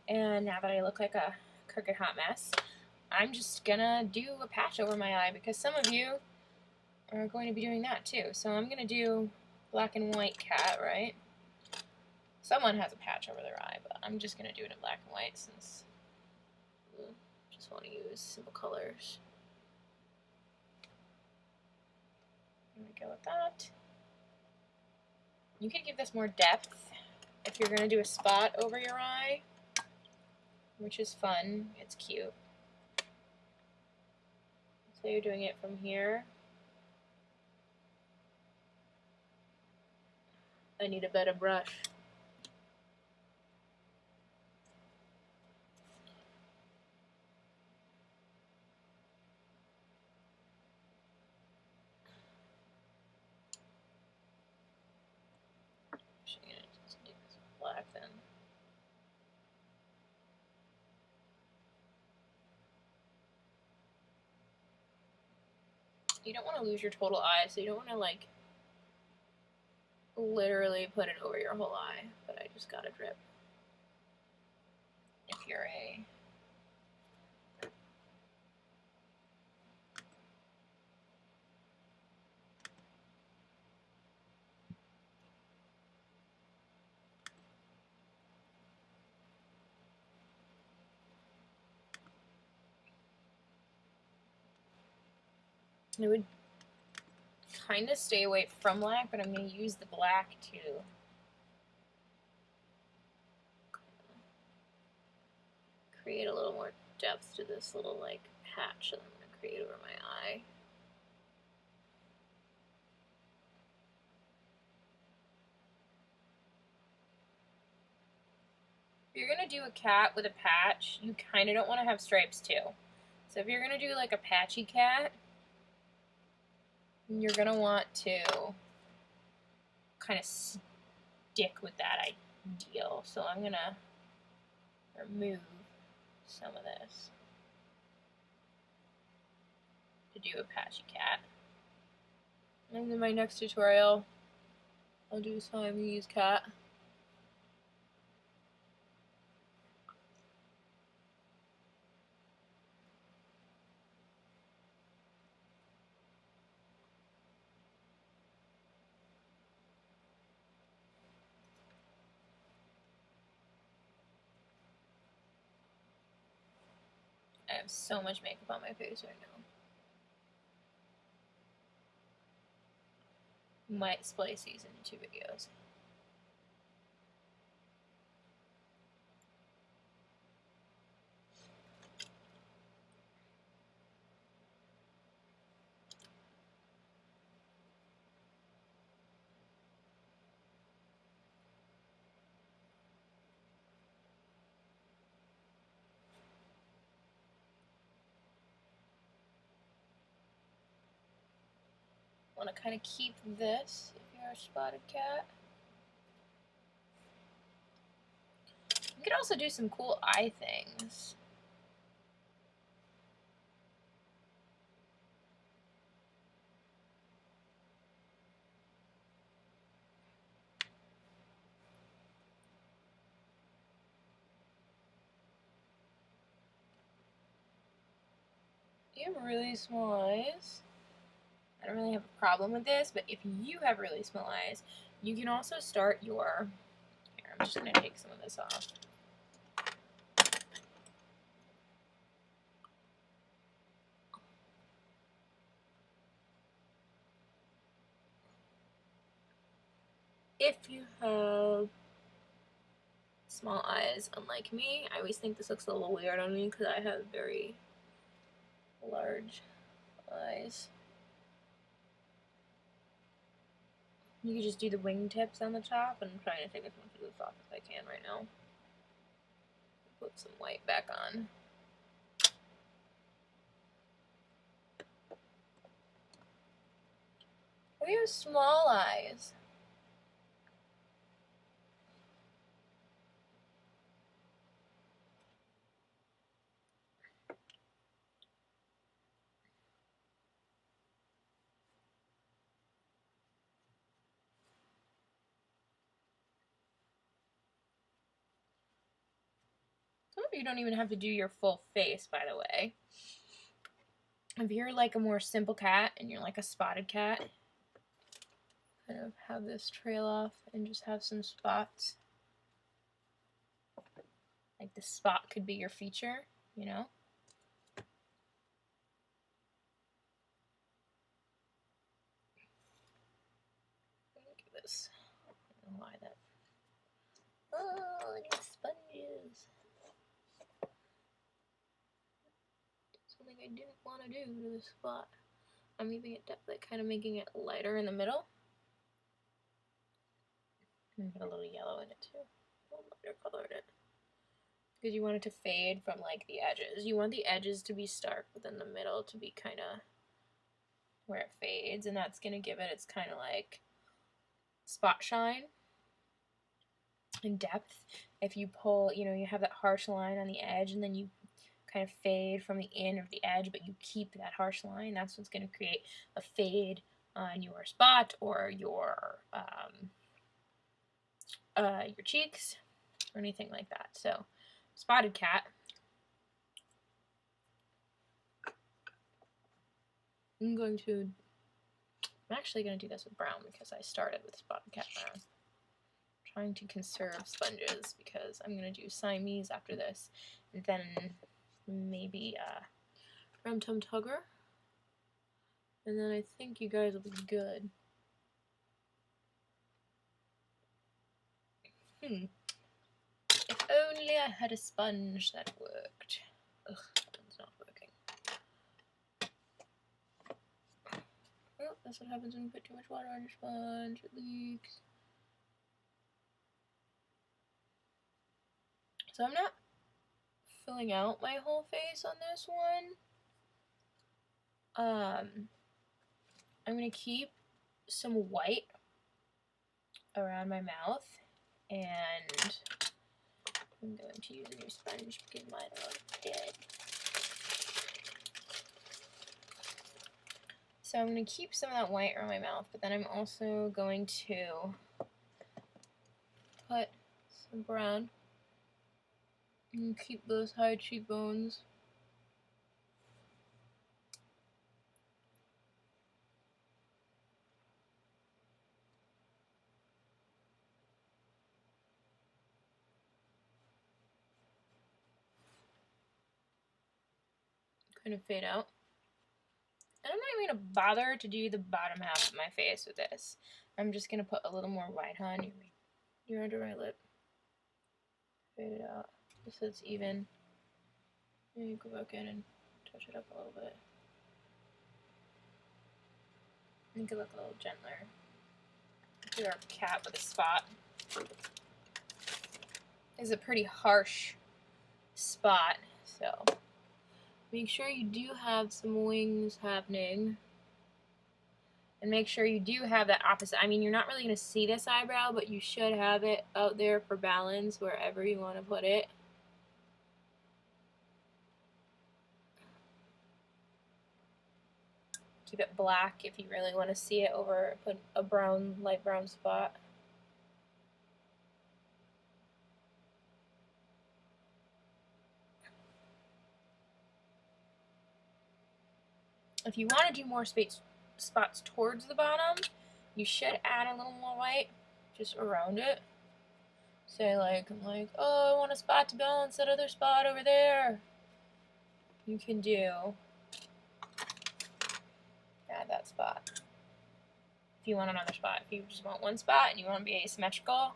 And now that I look like a crooked hot mess, I'm just gonna do a patch over my eye because some of you are going to be doing that too. So I'm gonna do black and white cat, right? Someone has a patch over their eye, but I'm just gonna do it in black and white since I just want to use simple colors. Here we go with that. You can give this more depth if you're gonna do a spot over your eye, which is fun. It's cute. So you're doing it from here. I need a better brush. Actually, I'm gonna just do this with black then. You don't want to lose your total eye, so you don't want to like literally put it over your whole eye, but I just got a drip. If you're a I would kind of stay away from black, but I'm going to use the black to create a little more depth to this little like patch that I'm going to create over my eye. If you're going to do a cat with a patch, you kind of don't want to have stripes too. So if you're going to do like a patchy cat, you're going to want to kind of stick with that ideal. So I'm going to remove some of this to do a patchy cat. And in my next tutorial, I'll do how I'm going to use cat. I have so much makeup on my face right now. Might splice these into 2 videos. Want to kind of keep this if you're a spotted cat. You could also do some cool eye things. You have really small eyes. I don't really have a problem with this, but if you have really small eyes, you can also start your... Here, I'm just going to take some of this off. If you have small eyes, unlike me, I always think this looks a little weird on me because I have very large eyes. You can just do the wingtips on the top, and I'm trying to take as much of this off as I can right now. Put some white back on. We have small eyes. You don't even have to do your full face, by the way. If you're like a more simple cat and you're like a spotted cat, kind of have this trail off and just have some spots. Like the spot could be your feature, you know? Look at this. I don't know why that. Oh, I need sponges. Something I didn't want to do to this spot. I'm leaving it depth, like kind of making it lighter in the middle. And put a little yellow in it too. A little lighter color in it. Because you want it to fade from like the edges. You want the edges to be stark, but then the middle to be kind of where it fades, and that's going to give it its kind of like spot shine and depth. If you pull, you know, you have that harsh line on the edge, and then you kind of fade from the end of the edge, but you keep that harsh line, that's what's going to create a fade on your spot or your cheeks or anything like that. So spotted cat. I'm actually going to do this with brown because I started with spotted cat brown. I'm trying to conserve sponges because I'm going to do Siamese after this, and then maybe Rum Tum Tugger, and then I think you guys will be good. If only I had a sponge that worked. Ugh, that one's not working. Oh, that's what happens when you put too much water on your sponge. It leaks. So I'm not filling out my whole face on this one. I'm going to keep some white around my mouth, and I'm going to use a new sponge because mine are dead. So I'm going to keep some of that white around my mouth, but then I'm also going to put some brown and keep those high cheekbones. Kind of fade out. And I'm not even going to bother to do the bottom half of my face with this. I'm just going to put a little more white on your under my lip. Fade it out just so it's even. And you go back in and touch it up a little bit. Make it look a little gentler. Do our cat with a spot. It's a pretty harsh spot, so make sure you do have some wings happening. And make sure you do have that opposite. I mean, you're not really going to see this eyebrow, but you should have it out there for balance wherever you want to put it. Keep it black if you really want to see it over, put a brown, light brown spot. If you want to do more spots towards the bottom, you should add a little more white just around it. Say like, oh, I want a spot to balance that other spot over there. You can do add that spot. If you want another spot, if you just want one spot and you want to be asymmetrical,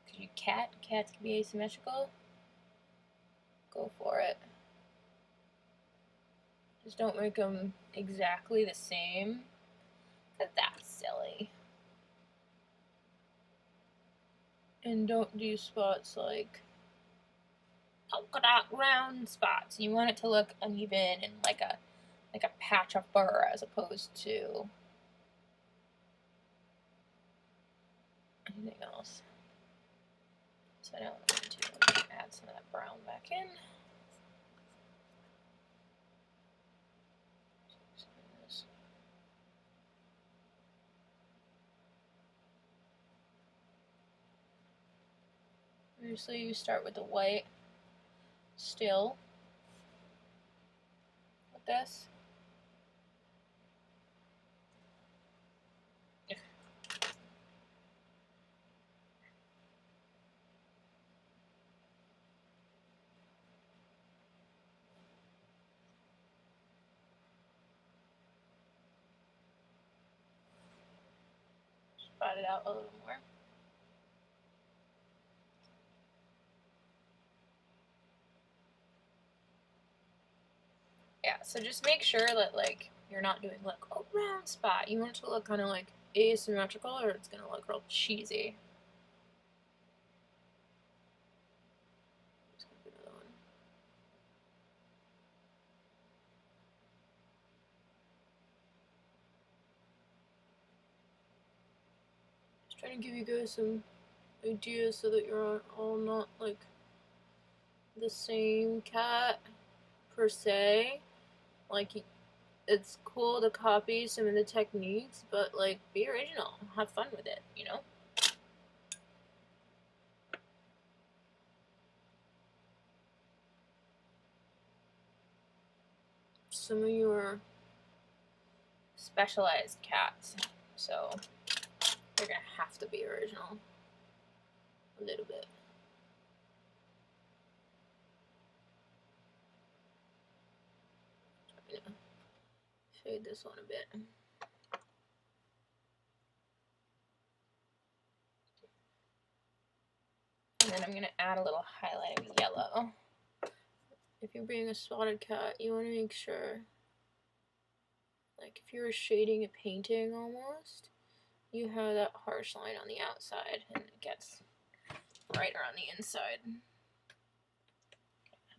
because cats can be asymmetrical, go for it. Just don't make them exactly the same, because that's silly. And don't do spots like polka dot round spots. You want it to look uneven and like a patch of fur as opposed to anything else. So now I'm going to add some of that brown back in. Usually you start with the white, still with this. Spot it out a little more. Yeah, so just make sure that like you're not doing like a round spot. You want it to look kind of like asymmetrical, or it's gonna look real cheesy. Just trying to give you guys some ideas so that you're all not like the same cat per se. Like, it's cool to copy some of the techniques, but like be original, have fun with it, you know? Some of you are specialized cats, so you're gonna have to be original a little bit. Shade this one a bit. And then I'm going to add a little highlight of yellow. If you're being a spotted cat, you want to make sure, like if you were shading a painting almost, you have that harsh line on the outside and it gets brighter on the inside. Add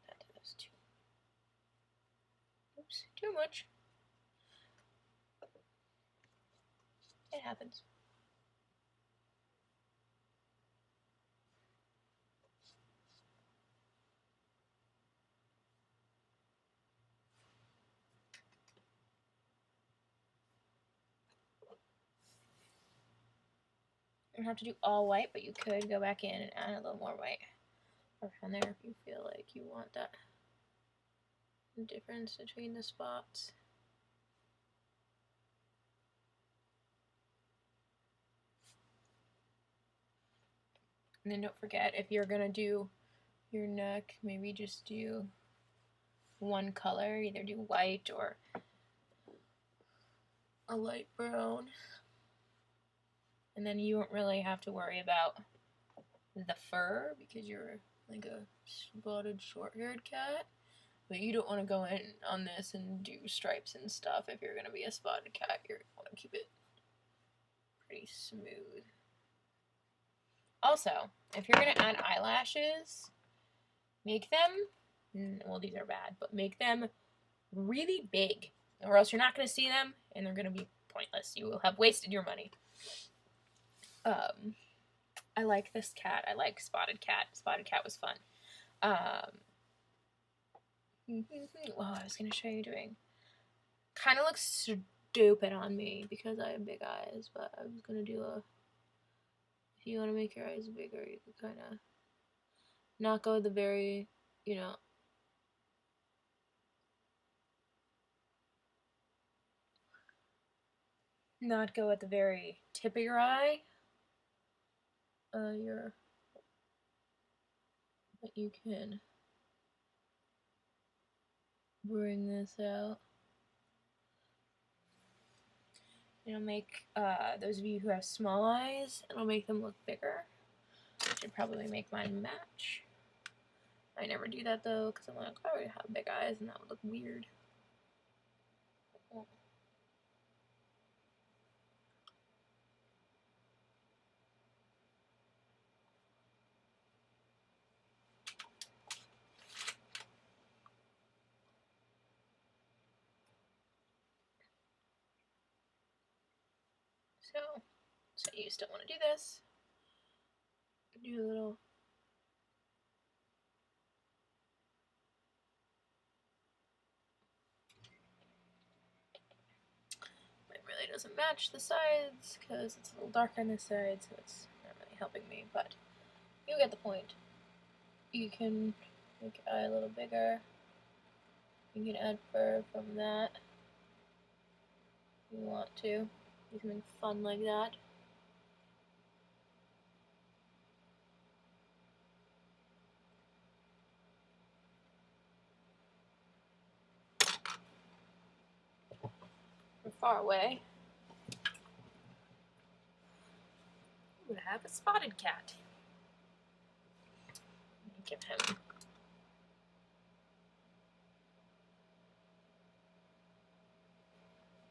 that to this too. Oops, too much. It happens. You don't have to do all white, but you could go back in and add a little more white around there if you feel like you want that difference between the spots. And then don't forget, if you're gonna do your neck, maybe just do one color, either do white or a light brown. And then you won't really have to worry about the fur because you're like a spotted short-haired cat. But you don't want to go in on this and do stripes and stuff. If you're gonna be a spotted cat, you want to keep it pretty smooth. Also, if you're gonna add eyelashes, make them, well these are bad, but make them really big, or else you're not gonna see them and they're gonna be pointless. You will have wasted your money. I like this cat. I like Spotted Cat. Spotted Cat was fun. Well, I was gonna show you doing. Kind of looks stupid on me because I have big eyes, but I was gonna do a. If you want to make your eyes bigger, you can kind of not go the very, you know. Not go at the very tip of your eye. But you can bring this out. It'll make those of you who have small eyes, it'll make them look bigger. I should probably make mine match. I never do that though, because I'm like, I already have big eyes and that would look weird. So you still want to do this. Do a little. It really doesn't match the sides because it's a little dark on this side, so it's not really helping me, but you get the point. You can Make your eye a little bigger. You can add fur from that if you want to. Do something fun like that. From far away, we have a spotted cat. Give him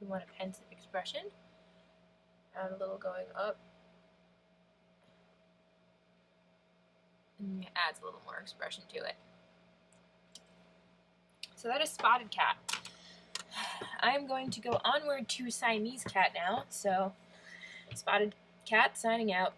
we want a pensive expression. Add a little going up. And it adds a little more expression to it. So that is Spotted Cat. I'm going to go onward to Siamese Cat now. So Spotted Cat signing out.